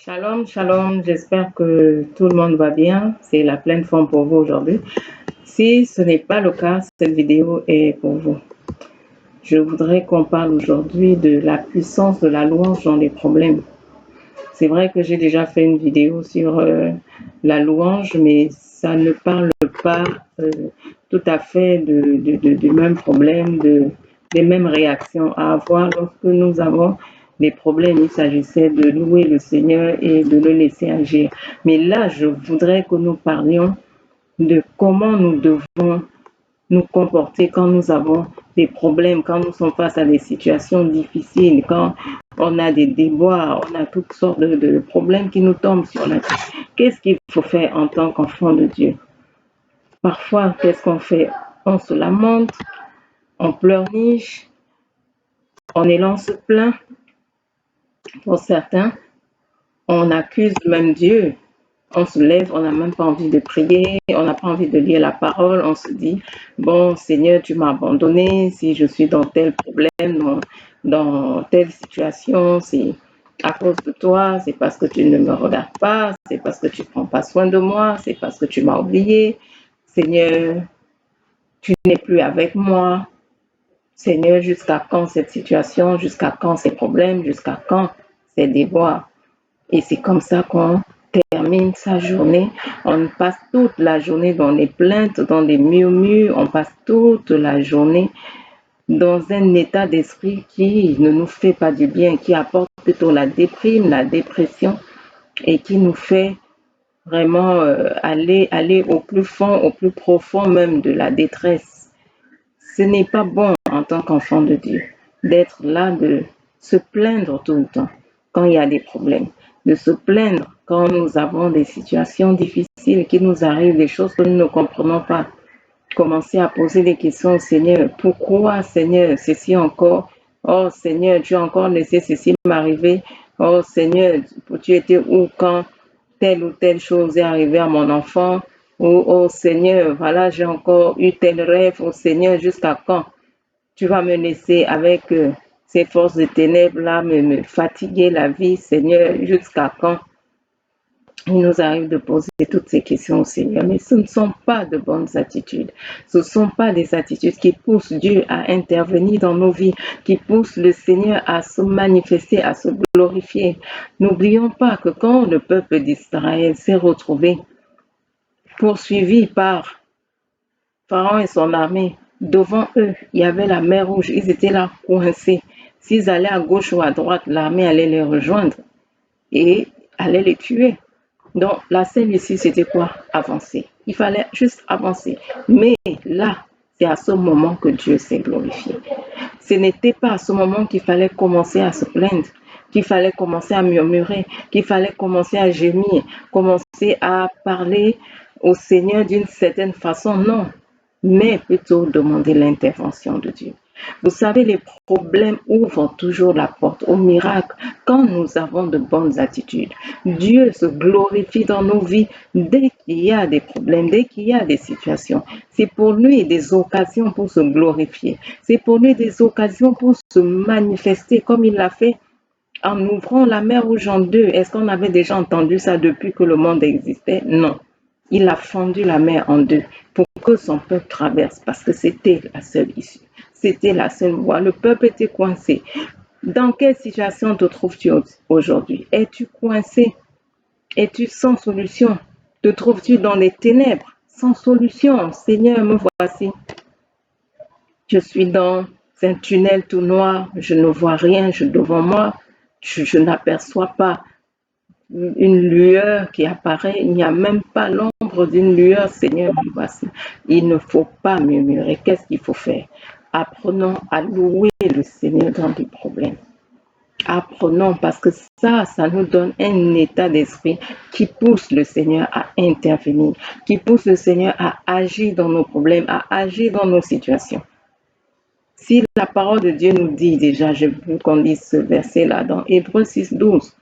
Shalom, shalom, j'espère que tout le monde va bien. C'est la pleine forme pour vous aujourd'hui. Si ce n'est pas le cas, cette vidéo est pour vous. Je voudrais qu'on parle aujourd'hui de la puissance de la louange dans les problèmes. C'est vrai que j'ai déjà fait une vidéo sur la louange, mais ça ne parle pas tout à fait du même problème, des mêmes réactions à avoir lorsque nous avons des problèmes. Il s'agissait de louer le Seigneur et de le laisser agir. Mais là, je voudrais que nous parlions de comment nous devons nous comporter quand nous avons des problèmes, quand nous sommes face à des situations difficiles, quand on a des déboires, on a toutes sortes de problèmes qui nous tombent sur la tête. Qu'est-ce qu'il faut faire en tant qu'enfant de Dieu? Parfois, qu'est-ce qu'on fait? On se lamente, on pleurniche, on élance plein. Pour certains, on accuse même Dieu. On se lève, on n'a même pas envie de prier, on n'a pas envie de lire la parole, on se dit, bon Seigneur, tu m'as abandonné, si je suis dans tel problème, dans telle situation, c'est à cause de toi, c'est parce que tu ne me regardes pas, c'est parce que tu ne prends pas soin de moi, c'est parce que tu m'as oublié. Seigneur, tu n'es plus avec moi. Seigneur, jusqu'à quand cette situation, jusqu'à quand ces problèmes, jusqu'à quand ces déboires? Et c'est comme ça qu'on termine sa journée. On passe toute la journée dans les plaintes, dans les murmures, on passe toute la journée dans un état d'esprit qui ne nous fait pas du bien, qui apporte plutôt la déprime, la dépression et qui nous fait vraiment aller au plus fond, au plus profond même de la détresse. Ce n'est pas bon en tant qu'enfant de Dieu d'être là, de se plaindre tout le temps quand il y a des problèmes, de se plaindre quand nous avons des situations difficiles qui nous arrivent, des choses que nous ne comprenons pas. Commencer à poser des questions au Seigneur. Pourquoi, Seigneur, ceci encore? Oh, Seigneur, tu as encore laissé ceci m'arriver. Oh, Seigneur, tu étais où quand telle ou telle chose est arrivée à mon enfant? Oh, Seigneur, voilà, j'ai encore eu tel rêve. Oh, Seigneur, jusqu'à quand tu vas me laisser avec ces forces de ténèbres-là, me fatiguer la vie, Seigneur, jusqu'à quand? Il nous arrive de poser toutes ces questions au Seigneur, mais ce ne sont pas de bonnes attitudes. Ce ne sont pas des attitudes qui poussent Dieu à intervenir dans nos vies, qui poussent le Seigneur à se manifester, à se glorifier. N'oublions pas que quand le peuple d'Israël s'est retrouvé poursuivi par Pharaon et son armée, devant eux, il y avait la mer Rouge. Ils étaient là coincés. S'ils allaient à gauche ou à droite, l'armée allait les rejoindre et allait les tuer. Donc, la scène ici, c'était quoi? Avancer. Il fallait juste avancer. Mais là, c'est à ce moment que Dieu s'est glorifié. Ce n'était pas à ce moment qu'il fallait commencer à se plaindre, qu'il fallait commencer à murmurer, qu'il fallait commencer à gémir, commencer à parler au Seigneur d'une certaine façon. Non, mais plutôt demander l'intervention de Dieu. Vous savez, les problèmes ouvrent toujours la porte au miracle quand nous avons de bonnes attitudes. Dieu se glorifie dans nos vies dès qu'il y a des problèmes, dès qu'il y a des situations. C'est pour lui des occasions pour se glorifier. C'est pour lui des occasions pour se manifester comme il l'a fait en ouvrant la mer Rouge en deux. Est-ce qu'on avait déjà entendu ça depuis que le monde existait? Non. Il a fendu la mer en deux pour que son peuple traverse parce que c'était la seule issue. C'était la seule voie. Le peuple était coincé. Dans quelle situation te trouves-tu aujourd'hui? Es-tu coincé? Es-tu sans solution? Te trouves-tu dans les ténèbres? Sans solution. Seigneur, me voici. Je suis dans un tunnel tout noir. Je ne vois rien devant moi. Je n'aperçois pas une lueur qui apparaît, il n'y a même pas l'ombre d'une lueur, Seigneur, me voici. Il ne faut pas murmurer. Qu'est-ce qu'il faut faire? Apprenons à louer le Seigneur dans les problèmes. Apprenons parce que ça nous donne un état d'esprit qui pousse le Seigneur à intervenir, qui pousse le Seigneur à agir dans nos problèmes, à agir dans nos situations. Si la parole de Dieu nous dit déjà, je veux qu'on lise ce verset-là dans Hébreux 6:12,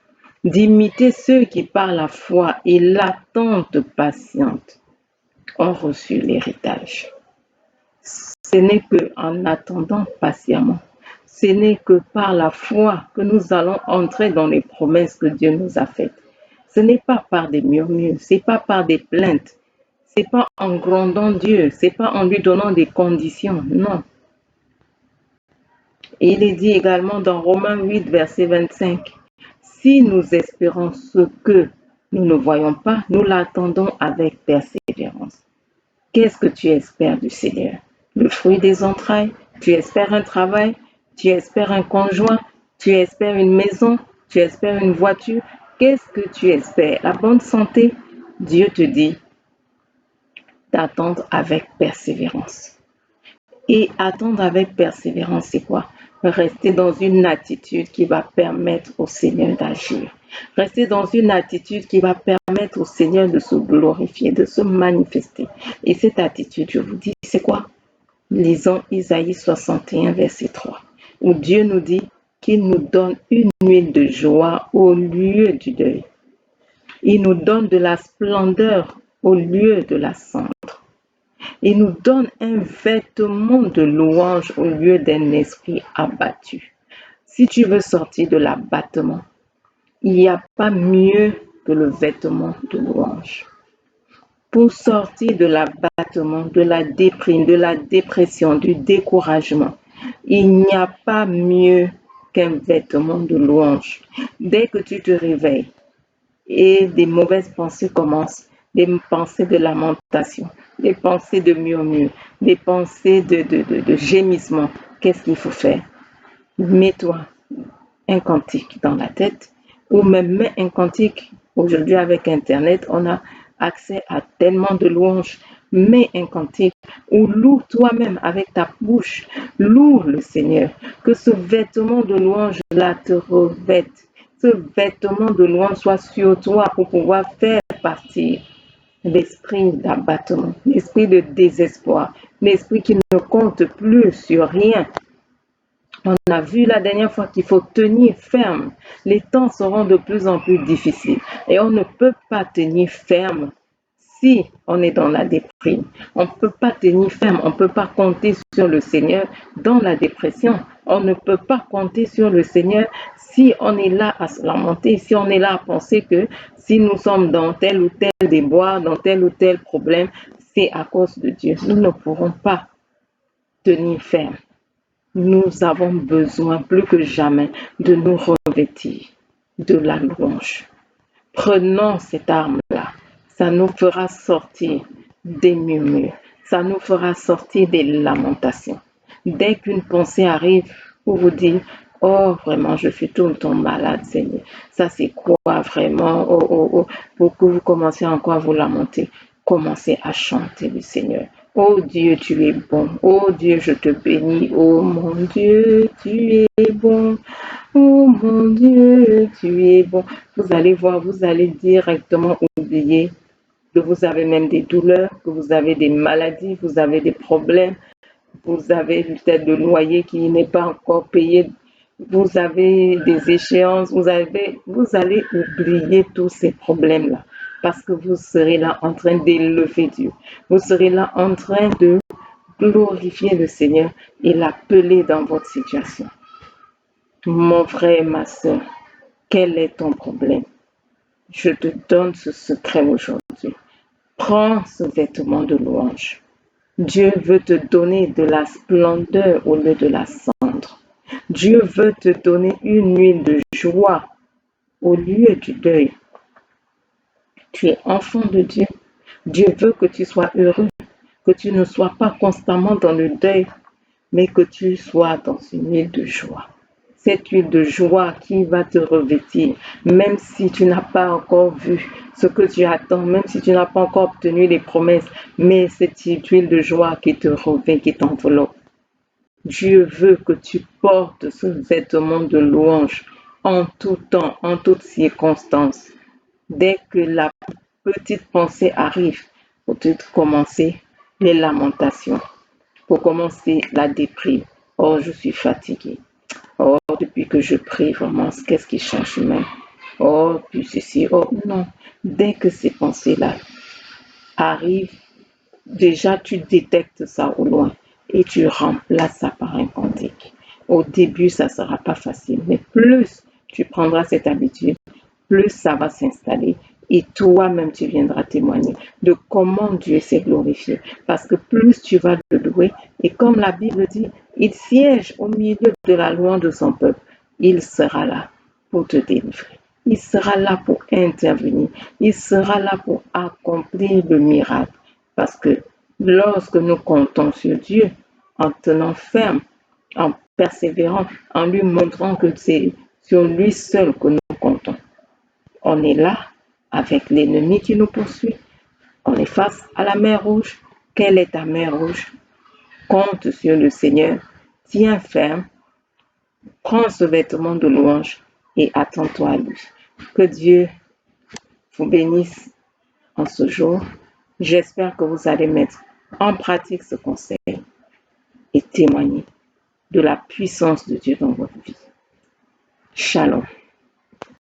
d'imiter ceux qui par la foi et l'attente patiente ont reçu l'héritage. Ce n'est qu'en attendant patiemment, ce n'est que par la foi que nous allons entrer dans les promesses que Dieu nous a faites. Ce n'est pas par des murmures, c'est pas par des plaintes, c'est pas en grondant Dieu, c'est pas en lui donnant des conditions, non. Et il est dit également dans Romains 8, verset 25, si nous espérons ce que nous ne voyons pas, nous l'attendons avec persévérance. Qu'est-ce que tu espères du Seigneur? Le fruit des entrailles? Tu espères un travail? Tu espères un conjoint? Tu espères une maison? Tu espères une voiture? Qu'est-ce que tu espères? La bonne santé? Dieu te dit d'attendre avec persévérance. Et attendre avec persévérance, c'est quoi? Rester dans une attitude qui va permettre au Seigneur d'agir. Rester dans une attitude qui va permettre au Seigneur de se glorifier, de se manifester. Et cette attitude, je vous dis, c'est quoi? Lisons Isaïe 61, verset 3, où Dieu nous dit qu'il nous donne une huile de joie au lieu du deuil. Il nous donne de la splendeur au lieu de la cendre. Il nous donne un vêtement de louange au lieu d'un esprit abattu. Si tu veux sortir de l'abattement, il n'y a pas mieux que le vêtement de louange. Pour sortir de l'abattement, de la déprime, de la dépression, du découragement, il n'y a pas mieux qu'un vêtement de louange. Dès que tu te réveilles et des mauvaises pensées commencent, des pensées de lamentation, des pensées de murmure, des pensées de gémissement, qu'est-ce qu'il faut faire? Mets-toi un cantique dans la tête ou même mets un cantique. Aujourd'hui, avec Internet, on a accès à tellement de louanges. Mets un cantique ou loue toi-même avec ta bouche. Loue le Seigneur. Que ce vêtement de louange-là te revête. Ce vêtement de louange soit sur toi pour pouvoir faire partir l'esprit d'abattement, l'esprit de désespoir, l'esprit qui ne compte plus sur rien. On a vu la dernière fois qu'il faut tenir ferme. Les temps seront de plus en plus difficiles et on ne peut pas tenir ferme si on est dans la déprime. On ne peut pas tenir ferme, on ne peut pas compter sur le Seigneur dans la dépression. On ne peut pas compter sur le Seigneur si on est là à se lamenter, si on est là à penser que si nous sommes dans tel ou tel déboire, dans tel ou tel problème, c'est à cause de Dieu. Nous ne pourrons pas tenir ferme. Nous avons besoin plus que jamais de nous revêtir de la louange. Prenons cette arme-là. Ça nous fera sortir des murmures. Ça nous fera sortir des lamentations. Dès qu'une pensée arrive pour vous dire, oh, vraiment, je suis tout le temps malade, Seigneur. Ça, c'est quoi vraiment? Pour que vous commenciez encore à vous lamenter. Commencez à chanter le Seigneur. Oh Dieu, tu es bon. Oh Dieu, je te bénis. Oh mon Dieu, tu es bon. Oh mon Dieu, tu es bon. Vous allez voir, vous allez directement oublier que vous avez même des douleurs, que vous avez des maladies, vous avez des problèmes, vous avez peut-être le loyer qui n'est pas encore payé, vous avez des échéances, vous allez oublier tous ces problèmes-là parce que vous serez là en train d'élever Dieu. Vous serez là en train de glorifier le Seigneur et l'appeler dans votre situation. Mon frère et ma soeur, quel est ton problème? Je te donne ce secret aujourd'hui. Prends ce vêtement de louange. Dieu veut te donner de la splendeur au lieu de la cendre. Dieu veut te donner une huile de joie au lieu du deuil. Tu es enfant de Dieu. Dieu veut que tu sois heureux, que tu ne sois pas constamment dans le deuil, mais que tu sois dans une huile de joie. Cette huile de joie qui va te revêtir, même si tu n'as pas encore vu ce que tu attends, même si tu n'as pas encore obtenu les promesses, mais cette huile de joie qui te revêt, qui t'enveloppe. Dieu veut que tu portes ce vêtement de louange en tout temps, en toutes circonstances. Dès que la petite pensée arrive, pour te commencer les lamentations, pour commencer la déprime. Oh, je suis fatiguée. Oh, depuis que je prie, vraiment, qu'est-ce qui change même? Oh, puis ceci, oh non. Dès que ces pensées-là arrivent, déjà tu détectes ça au loin et tu remplaces ça par un cantique. Au début, ça ne sera pas facile, mais plus tu prendras cette habitude, plus ça va s'installer, Et toi-même, tu viendras témoigner de comment Dieu s'est glorifié. Parce que plus tu vas le louer, et comme la Bible dit, il siège au milieu de la louange de son peuple. Il sera là pour te délivrer. Il sera là pour intervenir. Il sera là pour accomplir le miracle. Parce que lorsque nous comptons sur Dieu, en tenant ferme, en persévérant, en lui montrant que c'est sur lui seul que nous comptons, on est là avec l'ennemi qui nous poursuit. On est face à la mer Rouge. Quelle est ta mer Rouge? Compte sur le Seigneur. Tiens ferme. Prends ce vêtement de louange et attends-toi à lui. Que Dieu vous bénisse en ce jour. J'espère que vous allez mettre en pratique ce conseil et témoigner de la puissance de Dieu dans votre vie. Shalom.